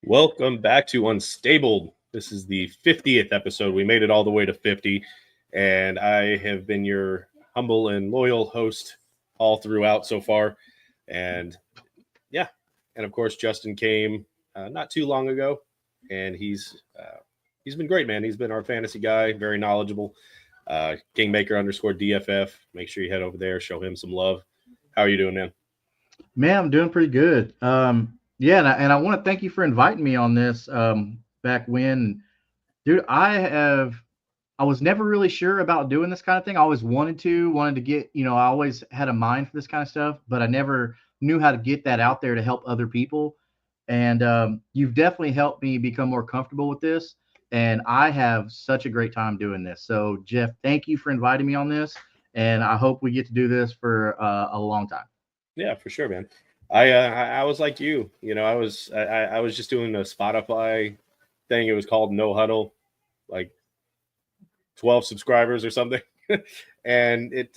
Welcome back to Unstable. This is the 50th episode. We made it all the way to 50, and I have been your humble and loyal host all throughout so far. And yeah, and of course Justin came not too long ago, and he's been great, man. He's been our fantasy guy, very knowledgeable. Kingmaker underscore DFF. Make sure you head over there, show him some love. How are you doing, man? Man, I'm doing pretty good. Yeah, and I want to thank you for inviting me on this back when, dude. I was never really sure about doing this kind of thing. I always wanted to get, I always had a mind for this kind of stuff, but I never knew how to get that out there to help other people. And you've definitely helped me become more comfortable with this. And I have such a great time doing this. So, Jeff, thank you for inviting me on this. And I hope we get to do this for a long time. Yeah, for sure, man. I was like you. I was just doing a Spotify thing. It was called No Huddle, like 12 subscribers or something. And it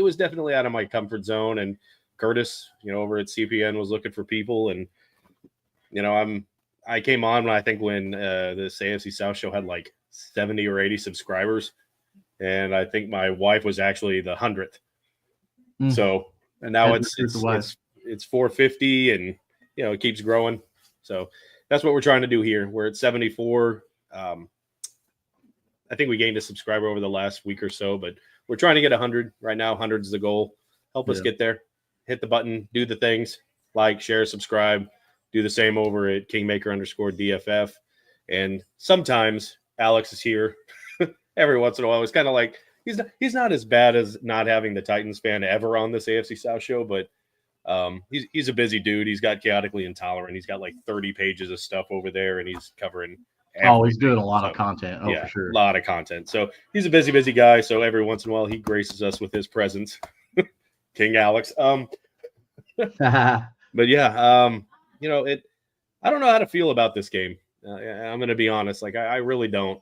was definitely out of my comfort zone. And Curtis, over at CPN was looking for people, and I came on when this AFC South show had like 70 or 80 subscribers, and I think my wife was actually the 100th. So, and now it's 450, and it keeps growing. So that's what we're trying to do here. We're at 74. I think we gained a subscriber over the last week or so, but we're trying to get 100 right now. 100 is the goal. Help us get there. Hit the button, do the things, like, share, subscribe, do the same over at Kingmaker underscore DFF. And sometimes Alex is here every once in a while. It's kind of like, he's not as bad as not having the Titans fan ever on this AFC South show, but he's a busy dude. He's got Chaotically Intolerant. He's got like 30 pages of stuff over there, and he's covering everything. Oh, he's doing a lot of content. Oh, yeah, for sure. A lot of content. So he's a busy guy. So every once in a while, he graces us with his presence. King Alex. But yeah, I don't know how to feel about this game. I'm going to be honest. Like, I really don't.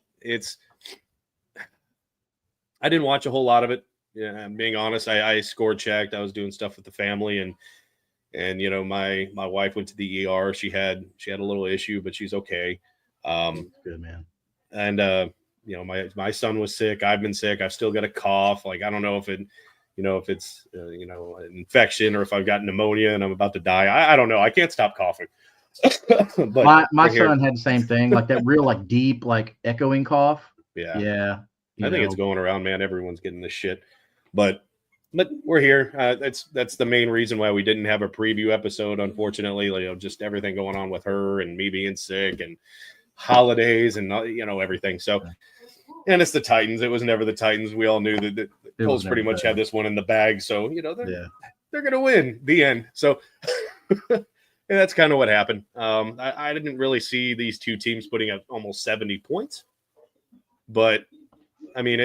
I didn't watch a whole lot of it. Yeah, I'm being honest. I score checked. I was doing stuff with the family, and my wife went to the ER. She had a little issue, but she's okay. Good, man. And my son was sick. I've been sick. I've still got a cough. Like, I don't know if it's an infection or if I've got pneumonia and I'm about to die. I don't know. I can't stop coughing. But my son had the same thing, like that real, like, deep, like, echoing cough. Yeah. I think it's going around, man. Everyone's getting this shit, but we're here. That's the main reason why we didn't have a preview episode, unfortunately. Just everything going on with her and me being sick and holidays and everything. So, and it's the Titans. It was never the Titans. We all knew that the Colts pretty much had this one in the bag. So they're gonna win. The end. So. And that's kind of what happened. I didn't really see these two teams putting up almost 70 points, but I mean,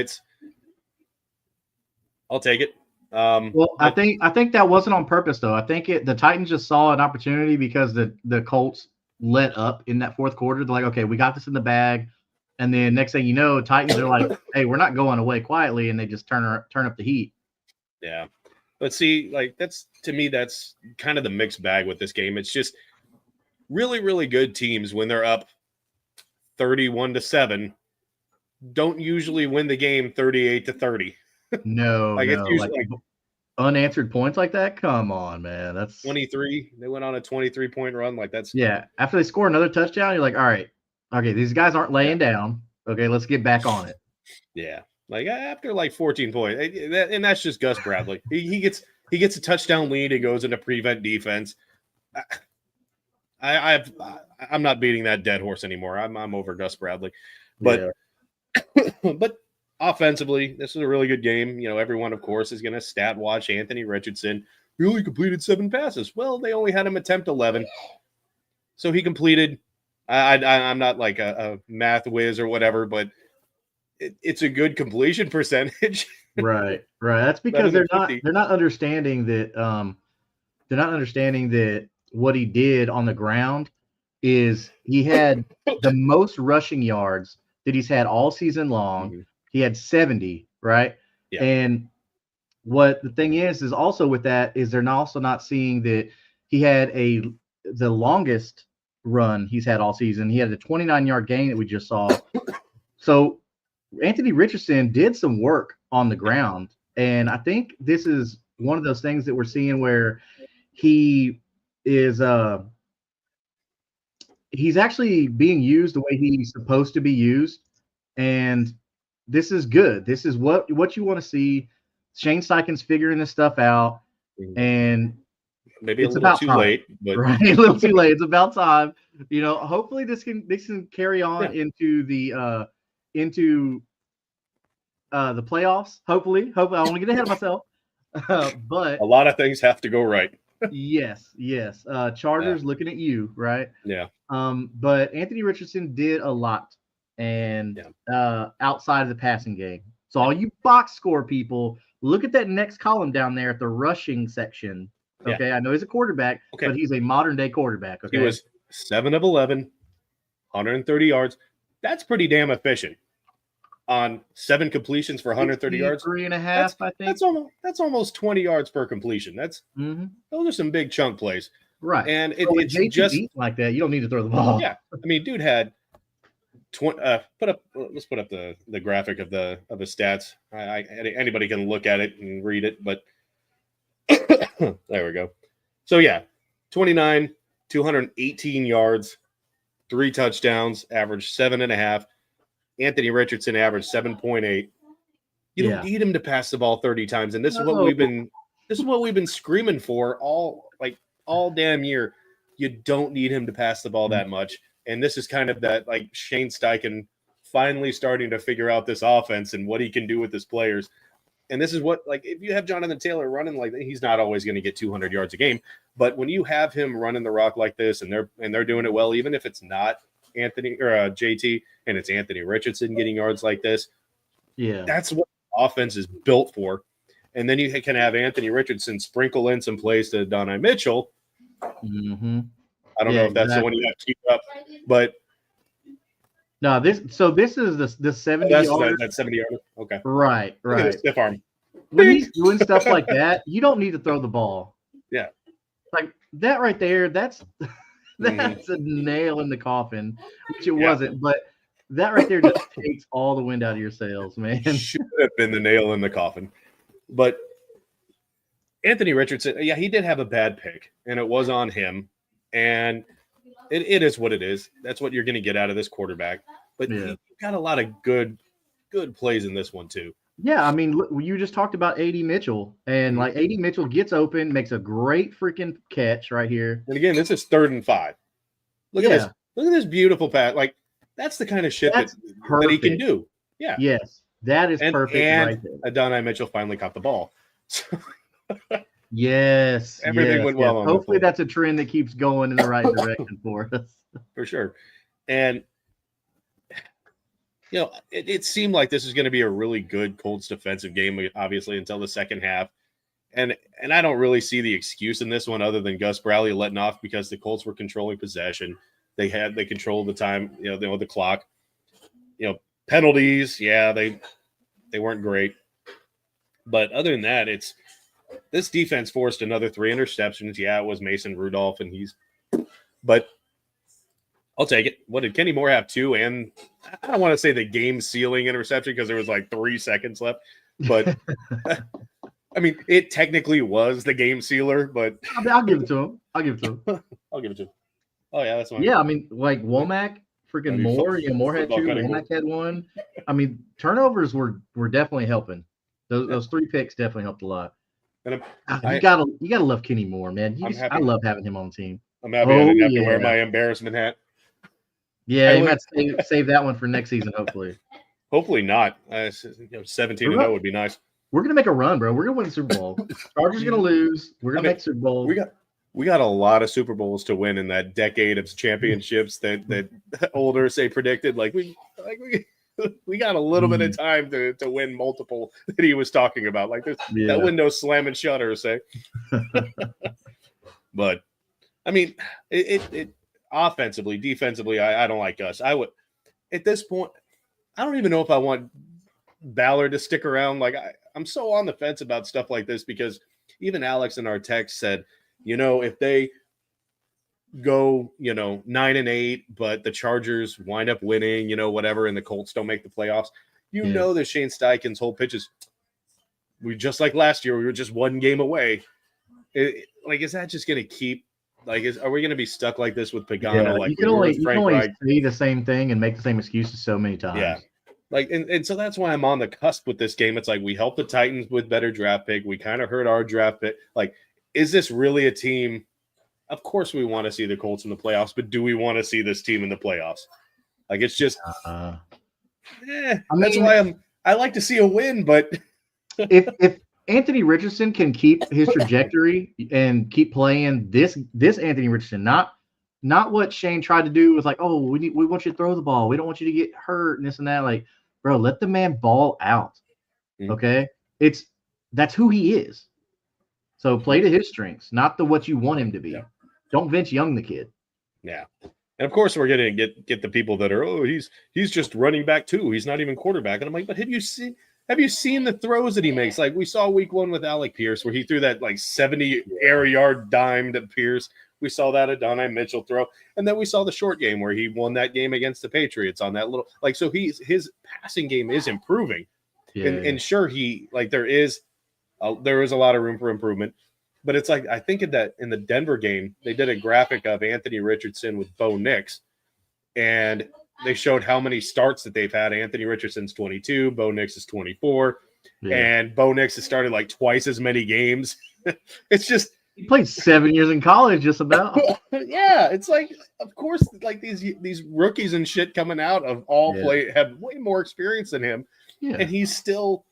I'll take it. I think that wasn't on purpose, though. I think the Titans just saw an opportunity because the Colts let up in that fourth quarter. They're like, okay, we got this in the bag. And then next thing you know, Titans are like, hey, we're not going away quietly. And they just turn up the heat. Yeah. But see, like, that's kind of the mixed bag with this game. It's just really, really good teams, when they're up 31-7, don't usually win the game 38-30. No, it's usually like unanswered points like that. Come on, man. That's 23. They went on a 23-point run. Like, that's after they score another touchdown, you're like, all right, okay, these guys aren't laying down. Okay, let's get back on it. Yeah. Like, after like 14 points, and that's just Gus Bradley. He gets a touchdown lead. He goes into prevent defense. I'm not beating that dead horse anymore. I'm over Gus Bradley, but but offensively, this is a really good game. Everyone, of course, is going to stat watch Anthony Richardson. He only completed 7 passes. Well, they only had him attempt 11, so he completed. I'm not like a math whiz or whatever, but it's a good completion percentage. Right. That's because they're not understanding that what he did on the ground is he had the most rushing yards that he's had all season long. Mm-hmm. He had 70, right? Yeah. And what the thing is also with that is they're also not seeing that he had a the longest run he's had all season. He had a 29-yard gain that we just saw. So Anthony Richardson did some work on the ground, and I think this is one of those things that we're seeing where he is he's actually being used the way he's supposed to be used, and this is good. This is what you want to see. Shane Steichen's figuring this stuff out, and maybe a little too late, but right, a little too late. It's about time. Hopefully this can carry on into the playoffs. Hopefully, I want to get ahead of myself. But a lot of things have to go right. yes. Chargers looking at you, right? Yeah. But Anthony Richardson did a lot, and outside of the passing game. So all you box score people, look at that next column down there at the rushing section. Okay, I know he's a quarterback, but he's a modern day quarterback. Okay, he was 7 of 11, 130 yards. That's pretty damn efficient. On 7 completions for 130 yards, 3.5, I think. That's almost 20 yards per completion. That's those are some big chunk plays, right? And it's just like that. You don't need to throw the ball. Yeah, I mean, dude had 20. Let's put up the graphic of the stats. Anybody can look at it and read it, but there we go. So 29, 218 yards, 3 touchdowns, average 7.5. Anthony Richardson averaged 7.8. You don't need him to pass the ball 30 times, and this is what we've been screaming for all damn year. You don't need him to pass the ball that much, and this is kind of that like Shane Steichen finally starting to figure out this offense and what he can do with his players. And this is what, like, if you have Jonathan Taylor running like that, he's not always going to get 200 yards a game, but when you have him running the rock like this, and they're doing it well, even if it's not Anthony or JT, and it's Anthony Richardson getting yards like this. That's what offense is built for. And then you can have Anthony Richardson sprinkle in some plays to Donnie Mitchell. I don't know if that's the one you have to keep up, but no, this is the 70 yards. That's 70 yards. Okay. Right. Stiff arm. When he's doing stuff like that, you don't need to throw the ball. Yeah. Like that right there, that's a nail in the coffin, which it wasn't, but that right there just takes all the wind out of your sails, man. Should have been the nail in the coffin. But Anthony Richardson, he did have a bad pick, and it was on him. And it is what it is. That's what you're going to get out of this quarterback. But he got a lot of good plays in this one too. Yeah, I mean, look, you just talked about A.D. Mitchell, and like A.D. Mitchell gets open, makes a great freaking catch right here. And again, this is 3rd and 5. Look at this. Look at this beautiful pass. Like, that's the kind of shit that he can do. Yeah. Yes, that is perfect. And right there. Donnie Mitchell finally caught the ball. Yes. Everything went well on hopefully that's a trend that keeps going in the right direction for us. For sure. And it seemed like this is going to be a really good Colts defensive game, obviously, until the second half. And I don't really see the excuse in this one other than Gus Bradley letting off because the Colts were controlling possession. They controlled the time, the clock. Penalties, they weren't great. But other than that, this defense forced another 3 interceptions. Yeah, it was Mason Rudolph, but I'll take it. What did Kenny Moore have 2? And I don't want to say the game sealing interception because there was like 3 seconds left, but I mean, it technically was the game sealer, but I'll give it to him. I'll give it to him. Oh yeah, that's fine. Yeah, I mean, like Womack, freaking Moore. Moore had 2. Womack had 1. I mean, turnovers were definitely helping. Those 3 picks definitely helped a lot. And you gotta love Kenny Moore, man. I love having him on the team. I'm happy I didn't have to wear my embarrassment hat. Yeah, you might save that one for next season, hopefully. Hopefully not. 17-0 would be nice. We're gonna make a run, bro. We're gonna win the Super Bowl. Chargers gonna lose. We're gonna make Super Bowl. We got a lot of Super Bowls to win in that decade of championships that older say predicted. Like we got a little bit of time to win multiple that he was talking about. Like that window slamming shutter, say. But I mean, it offensively, defensively, I don't like us. I would at this point, I don't even know if I want Ballard to stick around. Like I'm so on the fence about stuff like this because even Alex in our text said, if they go, 9-8, but the Chargers wind up winning, whatever, and the Colts don't make the playoffs, know that Shane Steichen's whole pitch is, we just like last year, we were just one game away. Is that just going to keep, are we going to be stuck like this with Pagano? Yeah, you can only say the same thing and make the same excuses so many times. Yeah. And so that's why I'm on the cusp with this game. It's like, we helped the Titans with better draft pick. We kind of hurt our draft pick. Is this really a team? Of course we want to see the Colts in the playoffs, but do we want to see this team in the playoffs? It's just, that's why I like to see a win, but if Anthony Richardson can keep his trajectory and keep playing this Anthony Richardson, not what Shane tried to do was we want you to throw the ball. We don't want you to get hurt and this and that. Bro, let the man ball out. Okay. That's who he is. So play to his strengths, not what you want him to be. Yeah. Don't Vince Young the kid. Yeah. And of course we're going to get the people that are, he's just running back too. He's not even quarterback. And I'm like, but have you seen the throws that he makes? We saw week 1 with Alec Pierce where he threw that 70 air yard dime to Pierce. We saw that Adonai Mitchell throw. And then we saw the short game where he won that game against the Patriots on that little, so his passing game is improving. Yeah. And sure, there is a lot of room for improvement, but it's I think in the Denver game, they did a graphic of Anthony Richardson with Bo Nix, and they showed how many starts that they've had. Anthony Richardson's 22, Bo Nix is 24, and Bo Nix has started twice as many games. It's just, he played 7 years in college, just about. Yeah, it's of course, these rookies and shit coming out of all play have way more experience than him, and he's still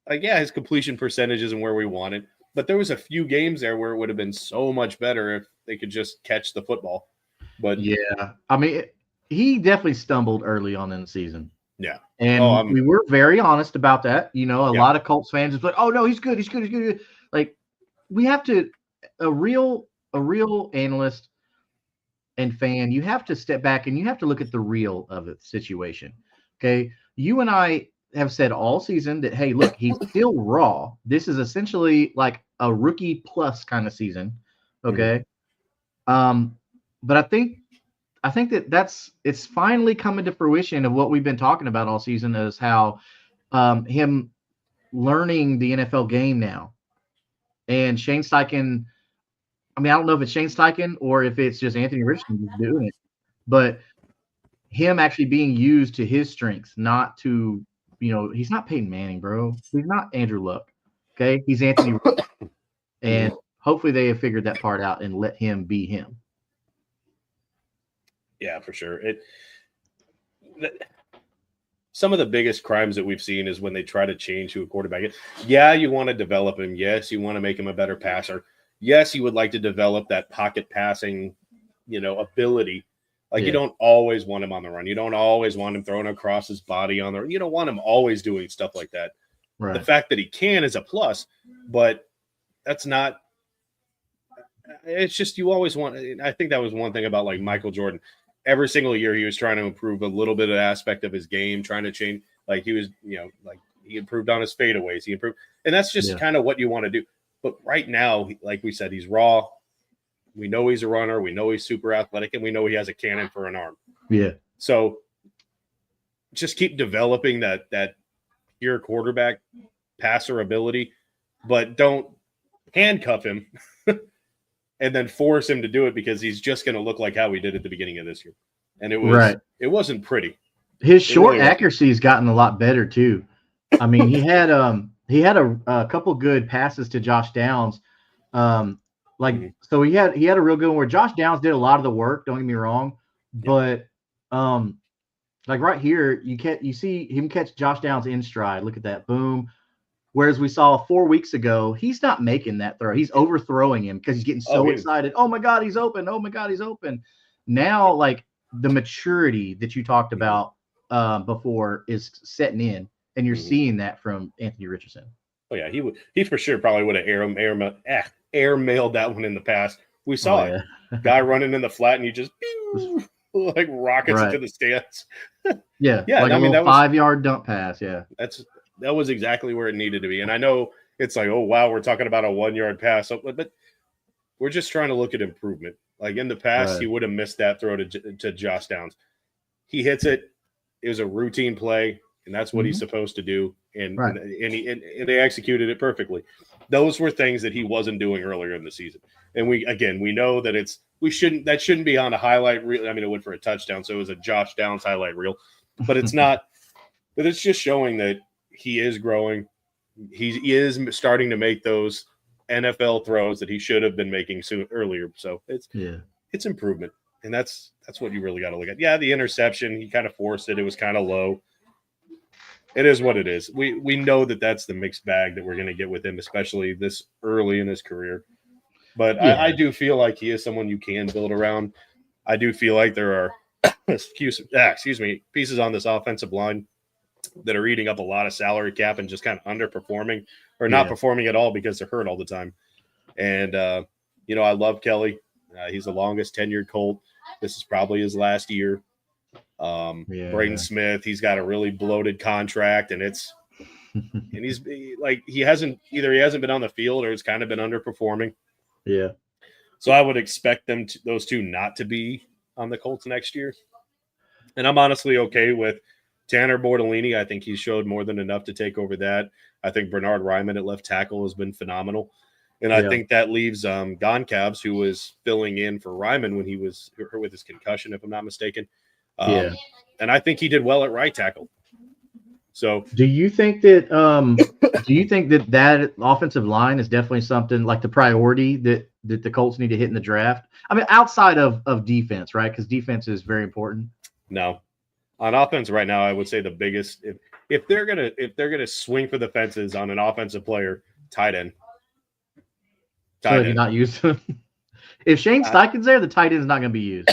his completion percentage isn't where we want it. But there was a few games there where it would have been so much better if they could just catch the football. But yeah, he definitely stumbled early on in the season. Yeah, and we were very honest about that. A lot of Colts fans is oh no, he's good. We have to, a real analyst and fan, you have to step back and you have to look at the real of the situation. Okay. You and I have said all season that, hey, look, he's still raw. This is essentially a rookie plus kind of season. Okay. But I think it's finally coming to fruition of what we've been talking about all season, is how him learning the NFL game now. And Shane Steichen, I don't know if it's Shane Steichen or if it's just Anthony Richardson who's doing it, but him actually being used to his strengths, not to, he's not Peyton Manning, bro. He's not Andrew Luck. Okay. He's Anthony Richardson. And hopefully they have figured that part out and let him be him. Yeah, for sure. Some of the biggest crimes that we've seen is when they try to change who a quarterback is. Yeah, you want to develop him. Yes, you want to make him a better passer. Yes, you would like to develop that pocket passing, ability. You don't always want him on the run. You don't always want him throwing across his body on the run. You don't want him always doing stuff like that. Right. The fact that he can is a plus, but that's not – it's just you always want – I think that was one thing about Michael Jordan. Every single year he was trying to improve a little bit of aspect of his game, trying to change. He was, he improved on his fadeaways. He improved. And that's just kind of what you want to do. But right now, like we said, he's raw. We know he's a runner. We know he's super athletic, and we know he has a cannon for an arm. Yeah. So just keep developing that pure quarterback passer ability, but don't handcuff him and then force him to do it, because he's just going to look like how he did at the beginning of this year. And it wasn't pretty. His short accuracy has gotten a lot better too. He had a couple good passes to Josh Downs. So he had a real good one where Josh Downs did a lot of the work. Don't get me wrong, but right here you see him catch Josh Downs in stride. Look at that, boom. Whereas we saw 4 weeks ago, he's not making that throw. He's overthrowing him because he's getting so excited. Oh my God, he's open. Oh my God, he's open. Now, the maturity that you talked about before is setting in, and you're seeing that from Anthony Richardson. Oh yeah, he for sure probably would have airmailed that one in the past. We saw it. Guy running in the flat, and you just rockets into the stands. Yeah. A little 5-yard dump pass. Yeah. That was exactly where it needed to be. And I know it's oh wow, we're talking about a 1-yard pass, but we're just trying to look at improvement. Like in the past, he would have missed that throw to Josh Downs. He hits it. It was a routine play, and that's what he's supposed to do. And they executed it perfectly. Those were things that he wasn't doing earlier in the season. And we know that that shouldn't be on a highlight reel. I mean, it went for a touchdown, so it was a Josh Downs highlight reel. But it's not. But it's just showing that he is growing. He is starting to make those NFL throws that he should have been making earlier. So it's improvement, and that's what you really got to look at. Yeah, the interception, he kind of forced it. It was kind of low. It is what it is. We know that that's the mixed bag that we're going to get with him, especially this early in his career. But I do feel like he is someone you can build around. I do feel like there are excuse me, pieces on this offensive line that are eating up a lot of salary cap and just kind of underperforming or not performing at all because they're hurt all the time. And, I love Kelly. He's the longest tenured Colt. This is probably his last year. Braden Smith, he's got a really bloated contract, and he's like, he hasn't been on the field or it's kind of been underperforming. Yeah. So I would expect those two not to be on the Colts next year. And I'm honestly okay with Tanner Bortolini. I think he showed more than enough to take over that. I think Bernard Ryman at left tackle has been phenomenal. And I think that leaves Goncalves, who was filling in for Ryman when he was hurt with his concussion, if I'm not mistaken. And I think he did well at right tackle. So do you think that that offensive line is definitely something like the priority that the Colts need to hit in the draft? I mean, outside of defense, right? Because defense is very important. No. On offense right now, I would say the biggest if they're gonna swing for the fences on an offensive player, tight end. So you not use them. If Shane Steichen's there, the tight end is not going to be used.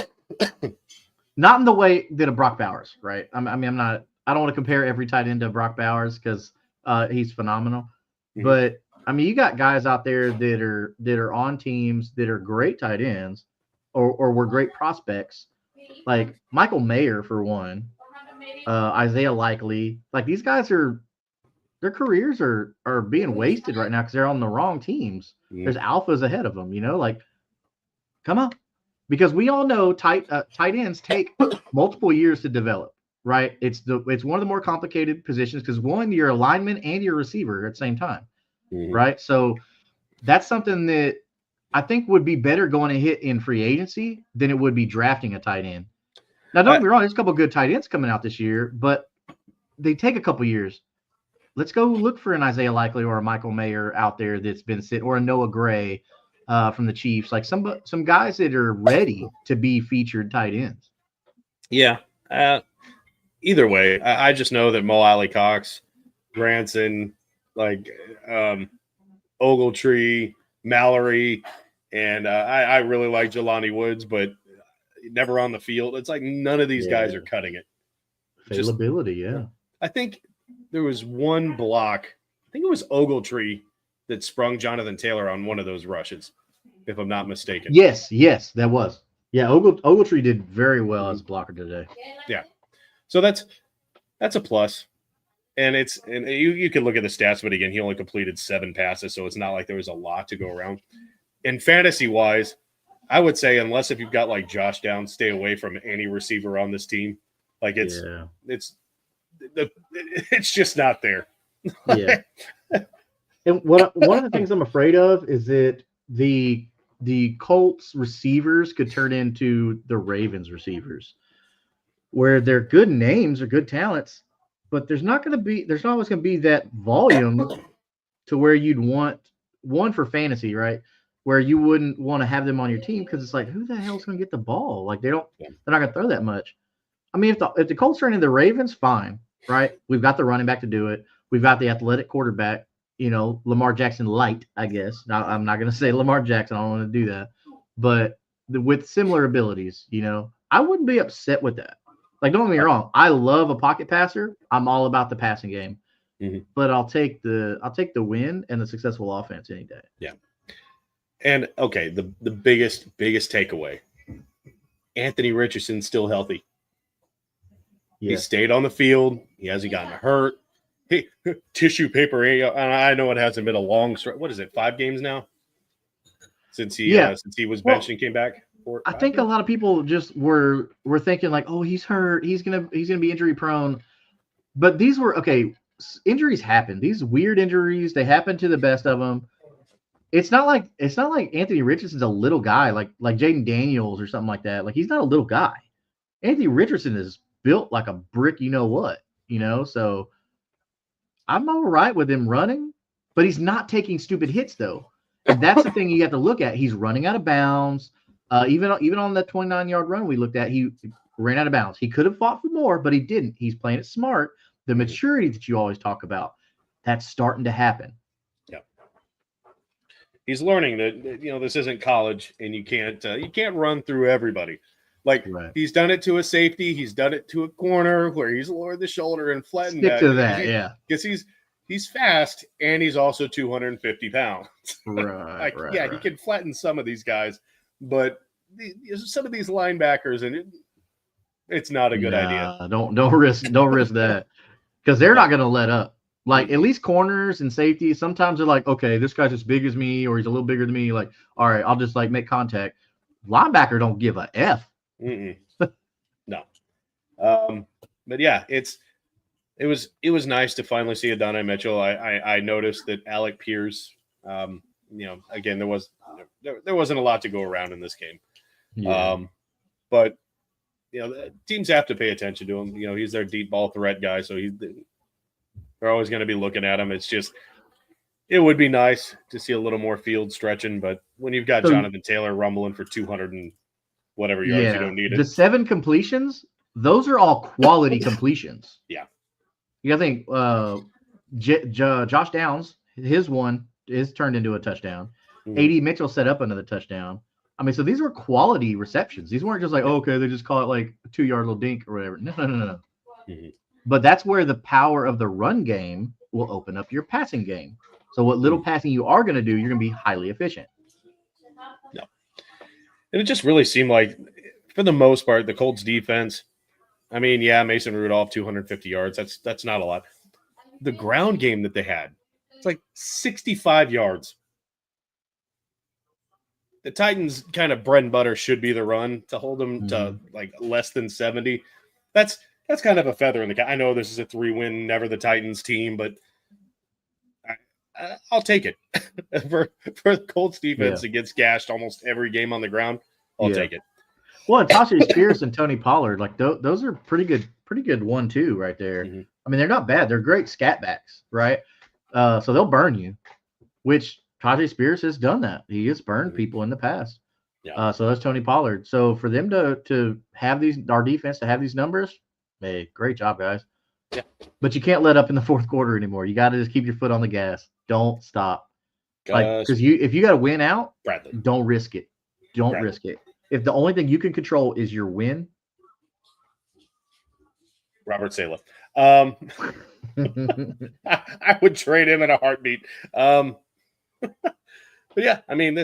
Not in the way that a Brock Bowers, right? I don't want to compare every tight end to Brock Bowers because he's phenomenal. Mm-hmm. But I mean, you got guys out there that are on teams that are great tight ends or were great prospects, like Michael Mayer for one, Isaiah Likely. Like these guys their careers are being wasted right now because they're on the wrong teams. Mm-hmm. There's alphas ahead of them, like, come on. Because we all know tight ends take multiple years to develop, right? It's one of the more complicated positions because one, you're a lineman and you're a receiver at the same time, right? So that's something that I think would be better going to hit in free agency than it would be drafting a tight end. Now, don't get me wrong, there's a couple of good tight ends coming out this year, but they take a couple years. Let's go look for an Isaiah Likely or a Michael Mayer out there that's been sitting, or a Noah Gray from the Chiefs, like some guys that are ready to be featured tight ends. Yeah. Either way, I just know that Mo Alley Cox, Granson, like Ogletree, Mallory, and I really like Jelani Woods, but never on the field. It's like none of these guys are cutting it. Availability, I think there was one block. I think it was Ogletree that sprung Jonathan Taylor on one of those rushes, if I'm not mistaken. Yes, that was. Yeah, Ogletree did very well as a blocker today. Yeah. So that's a plus. And you can look at the stats, but again, he only completed 7 passes, so it's not like there was a lot to go around. And fantasy-wise, I would say unless if you've got like Josh Downs, stay away from any receiver on this team. Like it's just not there. Yeah. And one of the things I'm afraid of is that the Colts receivers could turn into the Ravens receivers, where they're good names or good talents, but there's not always going to be that volume to where you'd want one for fantasy, right? Where you wouldn't want to have them on your team because it's like, who the hell's going to get the ball? Like they're not going to throw that much. I mean, if the Colts turn into the Ravens, fine, right? We've got the running back to do it. We've got the athletic quarterback, Lamar Jackson light, I guess. Now, I'm not going to say Lamar Jackson. I don't want to do that. But with similar abilities, I wouldn't be upset with that. Like, don't get me wrong. I love a pocket passer. I'm all about the passing game. Mm-hmm. But I'll take the win and the successful offense any day. Yeah. And, okay, the biggest takeaway, Anthony Richardson's still healthy. Yeah. He stayed on the field. He hasn't gotten hurt. Hey, tissue paper. I know it hasn't been a long stretch. What is it, 5 games now? since he was benched and came back. I think a lot of people just were thinking like, oh, he's hurt, he's gonna be injury prone. But these were injuries happen. These weird injuries, they happen to the best of them. It's not like Anthony Richardson's a little guy like Jaden Daniels or something like that. Like, he's not a little guy. Anthony Richardson is built like a brick, you know what, so I'm all right with him running, but he's not taking stupid hits though. And that's the thing you have to look at. He's running out of bounds. Even on that 29-yard run we looked at, he ran out of bounds. He could have fought for more, but he didn't. He's playing it smart. The maturity that you always talk about, that's starting to happen. Yeah. He's learning that, this isn't college and you can't run through everybody. Like, He's done it to a safety. He's done it to a corner where he's lowered the shoulder and flattened Stick to that. Because he's fast and he's also 250 pounds. Right. He can flatten some of these guys, but some of these linebackers, and it's not a good idea. Don't risk that, because they're not going to let up. Like, at least corners and safeties, sometimes they're like, okay, this guy's as big as me, or he's a little bigger than me. Like, all right, I'll just make contact. Linebacker don't give a F. No. But yeah, it was nice to finally see Adonai Mitchell. I noticed that Alec Pierce, again, there wasn't a lot to go around in this game. Yeah. But teams have to pay attention to him. He's their deep ball threat guy, so they're always going to be looking at him. It's just, it would be nice to see a little more field stretching, but when you've got Jonathan Taylor rumbling for 200 and whatever yards, you don't need it. The 7 completions, those are all quality completions. Yeah. You got to think, Josh Downs, his one is turned into a touchdown. A.D. Mitchell set up another touchdown. I mean, so these were quality receptions. These weren't just like, okay, they just call it like a 2-yard little dink or whatever. No. Mm-hmm. But that's where the power of the run game will open up your passing game. So what little passing you are going to do, you're going to be highly efficient. No. And it just really seemed like, for the most part, the Colts defense, I mean, Mason Rudolph, 250 yards. That's not a lot. The ground game that they had, it's like 65 yards. The Titans' kind of bread and butter should be the run. To hold them to like less than 70. That's kind of a feather in the cap. I know this is a 3-win, never the Titans team, but I'll take it. for the Colts defense that gets gashed almost every game on the ground, I'll take it. Well, and Tajay Spears and Tony Pollard, like those are pretty good 1-2 right there. Mm-hmm. I mean, they're not bad. They're great scat backs, right? So they'll burn you, which Tajay Spears has done that. He has burned people in the past. Yeah. So that's Tony Pollard. So for them to have our defense to have these numbers, hey, great job, guys. Yeah. But you can't let up in the fourth quarter anymore. You got to just keep your foot on the gas. Don't stop. Because if you got to win out, Bradley, don't risk it. Don't risk it. If the only thing you can control is your win. Robert Saleh. I would trade him in a heartbeat. But yeah, I mean,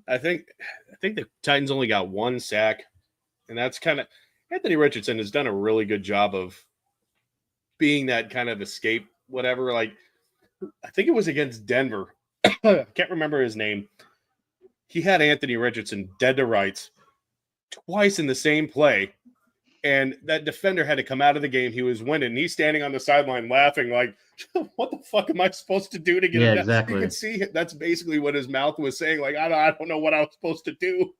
I think the Titans only got 1 sack, and that's kind of Anthony Richardson has done a really good job of being that kind of escape, whatever. Like, I think it was against Denver. I can't remember his name. He had Anthony Richardson dead to rights twice in the same play, and that defender had to come out of the game. He was winning. And he's standing on the sideline laughing like, what the fuck am I supposed to do to get it? Exactly. You can see that's basically what his mouth was saying. Like, I don't know what I was supposed to do.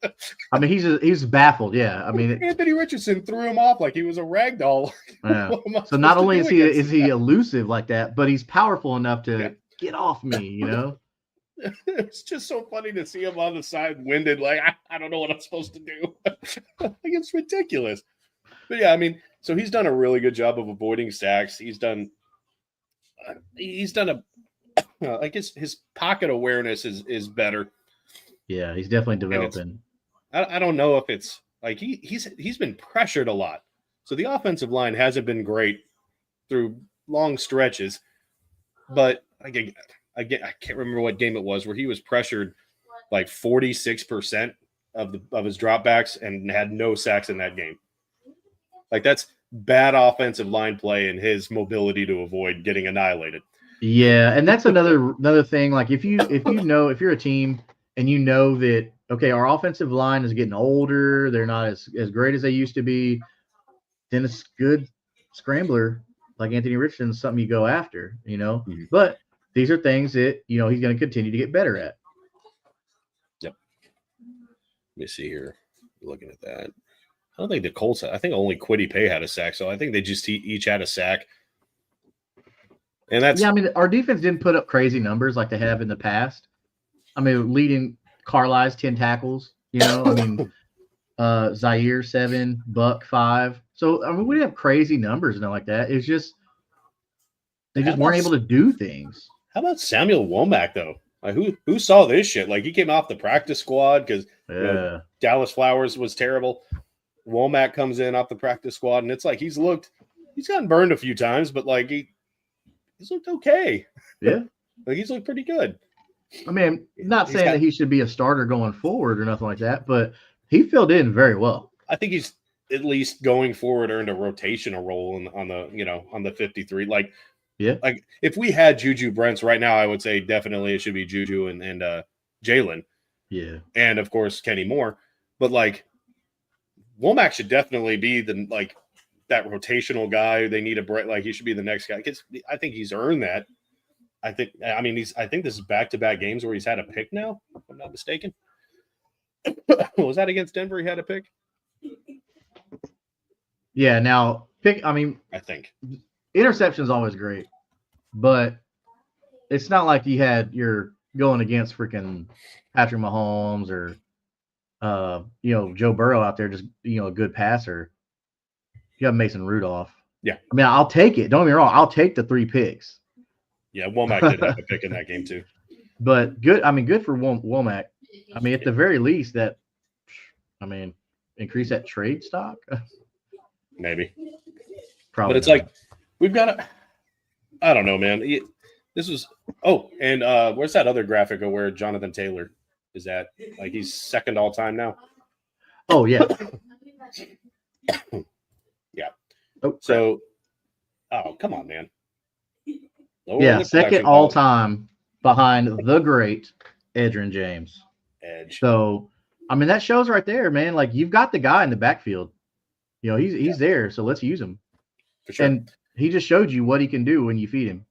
I mean, he's baffled. Yeah. I mean, Anthony Richardson threw him off like he was a rag doll. Yeah. So not only is he elusive like that, but he's powerful enough to get off me, It's just so funny to see him on the side winded. Like, I don't know what I'm supposed to do. Like, it's ridiculous. But yeah, I mean, so he's done a really good job of avoiding sacks. He's done I guess his pocket awareness is better. Yeah, he's definitely developing. I don't know if it's like he's been pressured a lot. So the offensive line hasn't been great through long stretches. But again, I can't remember what game it was where he was pressured like 46% of his dropbacks and had no sacks in that game. Like, that's bad offensive line play and his mobility to avoid getting annihilated. Yeah, and that's another thing. Like, if you're a team and you know that, okay, our offensive line is getting older. They're not as great as they used to be. Then it's good scrambler like Anthony Richardson is something you go after, Mhm. But these are things that, he's going to continue to get better at. Yep. Let me see here. Looking at that. I don't think the Colts, I think only Kwity Paye had a sack. So I think they just each had a sack. And that's. Yeah, I mean, our defense didn't put up crazy numbers like they have in the past. I mean, leading Carlisle's 10 tackles, I mean, Zaire 7, Buck 5. So I mean, we didn't have crazy numbers and nothing like that. It's just they just weren't able to do things. How about Samuel Womack though? Like who saw this shit? Like he came off the practice squad because Dallas Flowers was terrible. Womack comes in off the practice squad, and it's like he's gotten burned a few times, but like he's looked okay. Yeah, like he's looked pretty good. I mean, not saying that he should be a starter going forward or nothing like that, but he filled in very well. I think he's at least going forward earned a rotational role on the 53. Like if we had Juju Brents right now, I would say definitely it should be Juju and Jalen. Yeah. And of course Kenny Moore. But like Womack should definitely be that rotational guy. They need he should be the next guy. Because I think he's earned that. I think this is back-to-back games where he's had a pick now, if I'm not mistaken. Was that against Denver? He had a pick? Yeah, now I think interception is always great, but it's not like you're going against freaking Patrick Mahomes or Joe Burrow out there, just a good passer. You have Mason Rudolph. Yeah. I mean, I'll take it. Don't get me wrong. I'll take the 3 picks. Yeah, Womack did have a pick in that game too. But good for Womack. I mean, at the very least, increase that trade stock. Maybe. Probably. But it's like we've got I don't know, man. This was and where's that other graphic of where Jonathan Taylor is at? Like he's second all time now. Oh yeah. Yeah. So come on, man. Second all time behind the great Edgerrin James. Edge. So I mean that shows right there, man. Like you've got the guy in the backfield. He's there, so let's use him. For sure. And he just showed you what he can do when you feed him.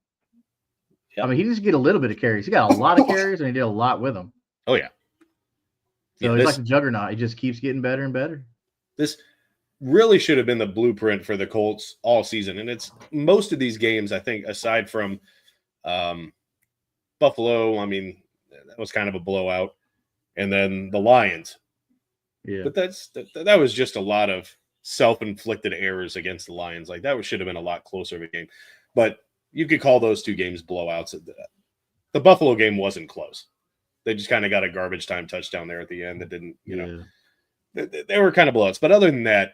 Yep. I mean, he just get a little bit of carries. He got a lot of carries, and he did a lot with them. Oh yeah. So he's like a juggernaut. He just keeps getting better and better. This really should have been the blueprint for the Colts all season, and it's most of these games. I think, aside from Buffalo, I mean, that was kind of a blowout, and then the Lions. Yeah. But that was just a lot of self-inflicted errors against the Lions. Like that should have been a lot closer of a game. But you could call those 2 games blowouts. The Buffalo game wasn't close. They just kind of got a garbage time touchdown there at the end that didn't, they were kind of blowouts. But other than that,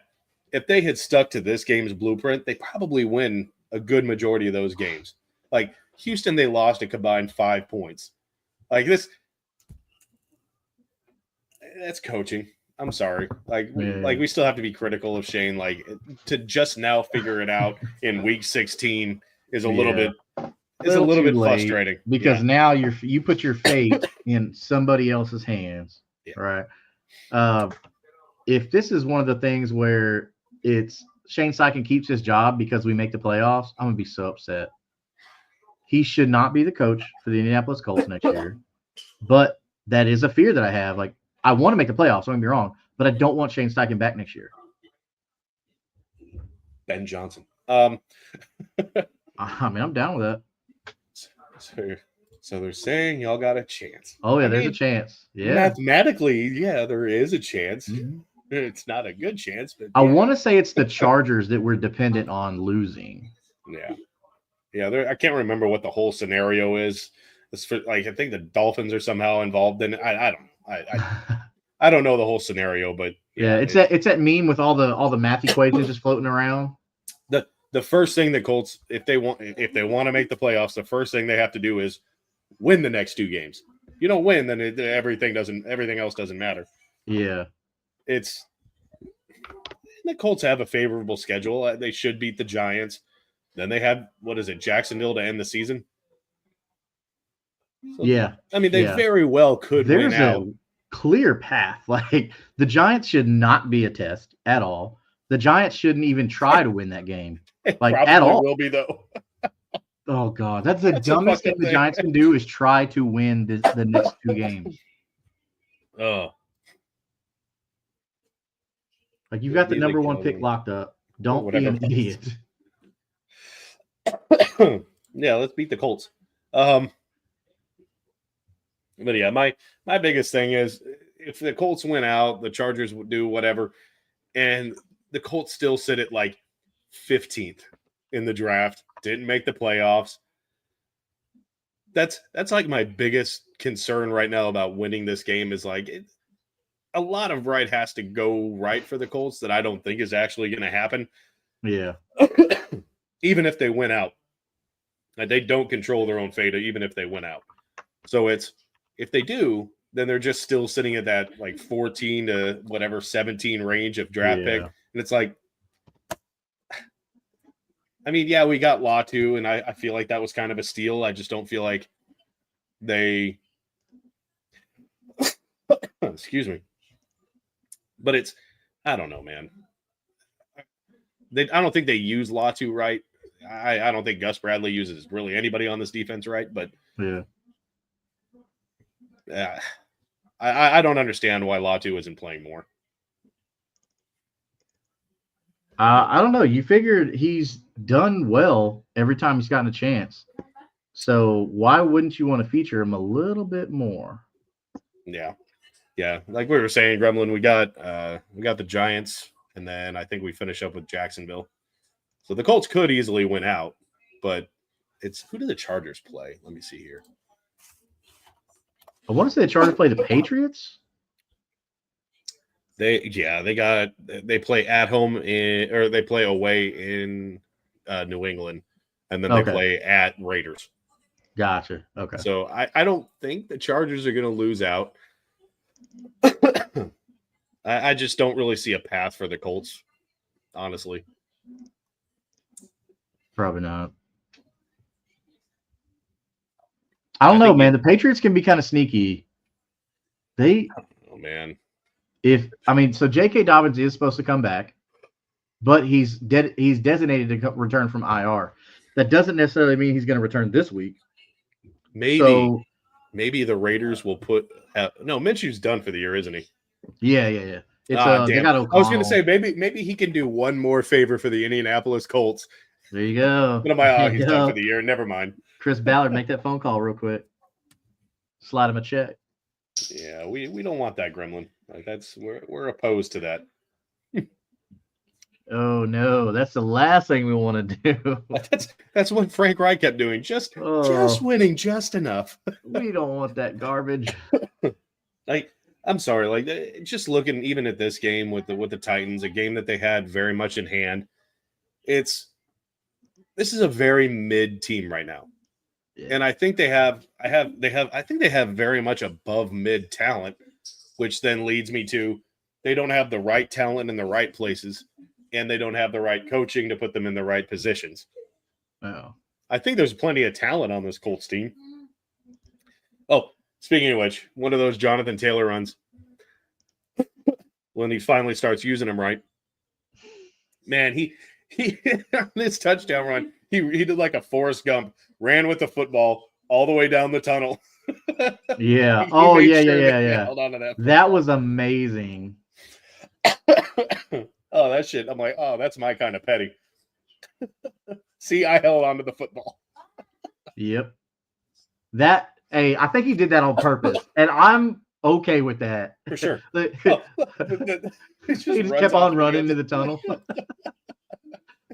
if they had stuck to this game's blueprint, they probably win a good majority of those games. Like Houston, they lost a combined 5 points. Like this, that's coaching. I'm sorry. We still have to be critical of Shane. Like to just now figure it out in week 16 is a little bit frustrating because now you put your fate in somebody else's hands, right? If this is one of the things where it's Shane Steichen keeps his job because we make the playoffs, I'm gonna be so upset. He should not be the coach for the Indianapolis Colts next year, but that is a fear that I have. Like I want to make the playoffs. Don't get me wrong, but I don't want Shane Steichen back next year. Ben Johnson. I mean, I'm down with that. So they're saying y'all got a chance. Oh yeah, there's a chance. Yeah, mathematically, yeah, there is a chance. Mm-hmm. It's not a good chance, but I want to say it's the Chargers that we're dependent on losing. Yeah. I can't remember what the whole scenario is. I think the Dolphins are somehow involved in it. I don't know the whole scenario, but it's that meme with all the math equations just floating around. The first thing the Colts, if they want to make the playoffs, the first thing they have to do is win the next 2 games. You don't win, then everything else doesn't matter. Yeah, the Colts have a favorable schedule. They should beat the Giants. Then they have Jacksonville to end the season. So, I mean, they very well could There's win out. A clear path. Like the Giants should not be a test at all. The Giants shouldn't even try to win that game. Like at all. Will be though. Oh God, that's the dumbest thing the Giants can do is try to win the next 2 games. Oh, like you've got the number 1 pick locked up. Don't be an idiot. Yeah, let's beat the Colts. But yeah, my biggest thing is if the Colts win out, the Chargers would do whatever, and the Colts still sit at like 15th in the draft, didn't make the playoffs. That's like my biggest concern right now about winning this game is like a lot of right has to go right for the Colts that I don't think is actually going to happen. Yeah. Even if they win out. They don't control their own fate, even if they win out. So it's if they do, then they're just still sitting at that like 14 to whatever 17 range of draft pick. And it's like, I mean, yeah, we got Latu, and I feel like that was kind of a steal. I just don't feel like they excuse me. But it's I don't know, man. I don't think they use Latu right. I don't think Gus Bradley uses really anybody on this defense right, but I don't understand why Latu isn't playing more. I don't know. You figured he's done well every time he's gotten a chance. So why wouldn't you want to feature him a little bit more? Yeah. Yeah. Like we were saying, Gremlin, we got the Giants, and then I think we finish up with Jacksonville. So the Colts could easily win out, but it's who do the Chargers play? Let me see here. I want to say the Chargers play the Patriots. They play at home or they play away in New England, and then they play at Raiders. Gotcha. Okay. So I don't think the Chargers are going to lose out. I just don't really see a path for the Colts, honestly. Probably not. I don't know, man. The Patriots can be kind of sneaky. Oh man. So J.K. Dobbins is supposed to come back, but he's designated to return from IR. That doesn't necessarily mean he's going to return this week. Maybe the Raiders will put no, Minshew's done for the year, isn't he? Yeah. Damn. They got I was going to say maybe he can do one more favor for the Indianapolis Colts. There you go. But he's done for the year. Never mind. Chris Ballard, make that phone call real quick. Slide him a check. Yeah, we don't want that, Gremlin. Like we're opposed to that. Oh no, that's the last thing we want to do. That's what Frank Reich kept doing. Just winning just enough. We don't want that garbage. I'm sorry. Like just looking even at this game with the Titans, a game that they had very much in hand. This is a very mid team right now. Yeah. And I think they have very much above mid talent, which then leads me to they don't have the right talent in the right places, and they don't have the right coaching to put them in the right positions. Oh. I think there's plenty of talent on this Colts team. Oh, speaking of which, one of those Jonathan Taylor runs, when he finally starts using them right, man, he on this touchdown run, he did like a Forrest Gump, ran with the football all the way down the tunnel. Yeah. Yeah. Held on to that. That was amazing. Oh, that shit. I'm like, oh, that's my kind of petty. See, I held on to the football. Yep. I think he did that on purpose, and I'm okay with that. For sure. He just kept on running into the tunnel.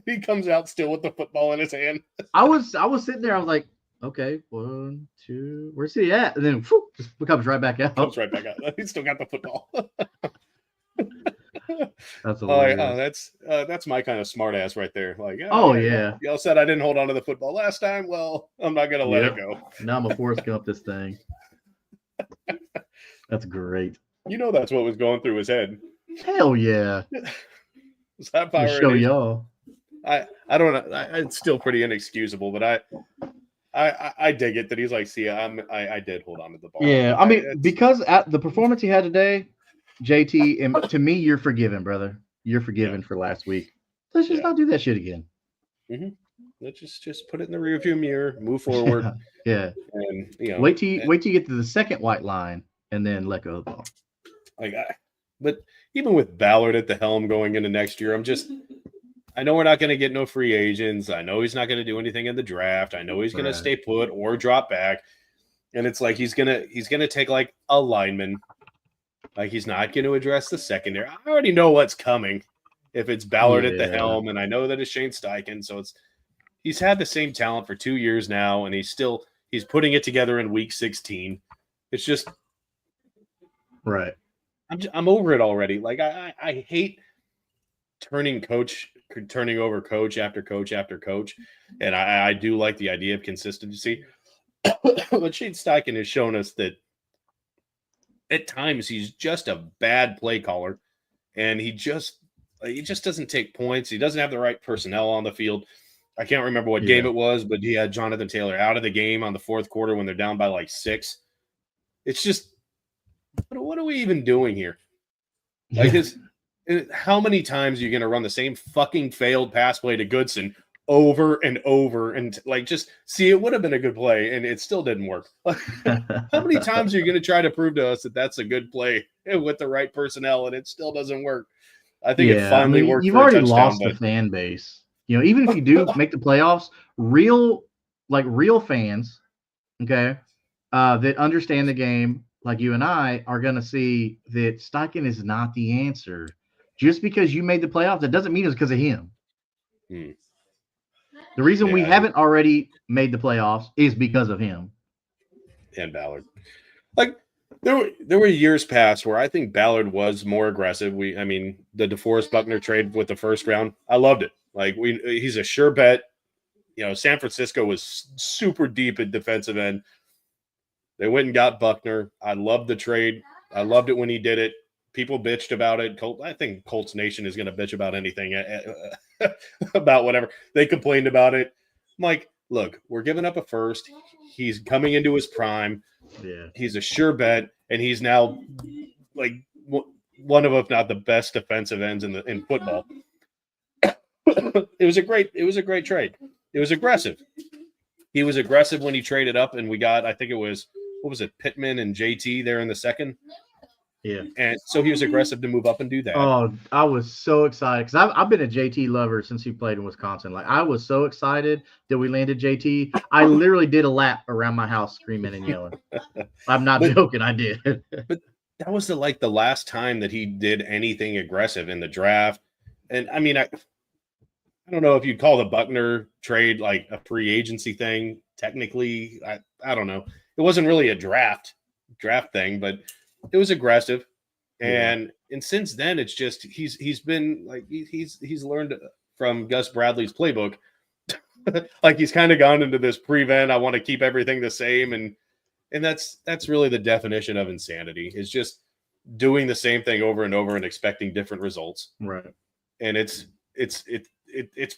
He comes out still with the football in his hand. I was sitting there. I was like, okay, 1, 2, where's he at? And then whoop, just comes right back out. Comes right back out. He's still got the football. That's hilarious. That's my kind of smart ass right there. Like, yeah. Y'all said I didn't hold on to the football last time. Well, I'm not gonna let it go. Now I'm a Forrest Gump this thing. That's great. You know that's what was going through his head. Hell yeah. Is that power? Show y'all. I don't know. It's still pretty inexcusable, but I dig it that he's like, see, I did hold on to the ball. Yeah, I mean, because at the performance he had today, JT, and to me, you're forgiven, brother. You're forgiven for last week. Let's just not do that shit again. Mm-hmm. Let's just put it in the rearview mirror, move forward. Yeah. And wait till you get to the second white line and then let go of the ball. But even with Ballard at the helm going into next year, I know we're not going to get no free agents. I know he's not going to do anything in the draft. I know he's going to stay put or drop back. And it's like he's gonna take like a lineman. Like he's not going to address the secondary. I already know what's coming if it's Ballard at the helm, and I know that it's Shane Steichen. So he's had the same talent for 2 years now, and he's putting it together in week 16. It's just right. I'm over it already. Like I hate turning over coach after coach after coach, and I do like the idea of consistency. But Shane Steichen has shown us that at times he's just a bad play caller, and he just doesn't take points. He doesn't have the right personnel on the field. I can't remember what game it was, but he had Jonathan Taylor out of the game on the fourth quarter when they're down by like 6. It's just, what are we even doing here? Like, how many times are you going to run the same fucking failed pass play to Goodson over and over, and like, just see, it would have been a good play and it still didn't work. How many times are you going to try to prove to us that that's a good play with the right personnel and it still doesn't work? I think it finally worked. You've already lost the fan base. Even if you do make the playoffs, real fans, okay, that understand the game, like you and I, are going to see that Steichen is not the answer. Just because you made the playoffs, that doesn't mean it's because of him. The reason we haven't already made the playoffs is because of him and Ballard. Like, there were years past where I think Ballard was more aggressive. The DeForest Buckner trade with the first round, I loved it. Like, he's a sure bet. San Francisco was super deep at defensive end. They went and got Buckner. I loved the trade. I loved it when he did it. People bitched about it. I think Colts Nation is going to bitch about anything, about whatever. They complained about it. I'm like, look, we're giving up a first. He's coming into his prime. Yeah. He's a sure bet, and he's now like one of, if not the best defensive ends in football. It was a great trade. It was aggressive. He was aggressive when he traded up, and we got, I think it was, what was it, Pittman and JT there in the second. Yeah. And so he was aggressive to move up and do that. Oh, I was so excited because I've been a JT lover since he played in Wisconsin. Like, I was so excited that we landed JT. I literally did a lap around my house screaming and yelling. I'm not joking. I did. But that was the last time that he did anything aggressive in the draft. And I mean, I don't know if you'd call the Buckner trade like a free agency thing. Technically, I don't know. It wasn't really a draft thing, but it was aggressive. And since then, it's just he's been like he's learned from Gus Bradley's playbook. Like, he's kind of gone into this prevent. I want to keep everything the same, and that's really the definition of insanity. Is just doing the same thing over and over and expecting different results. Right. And it's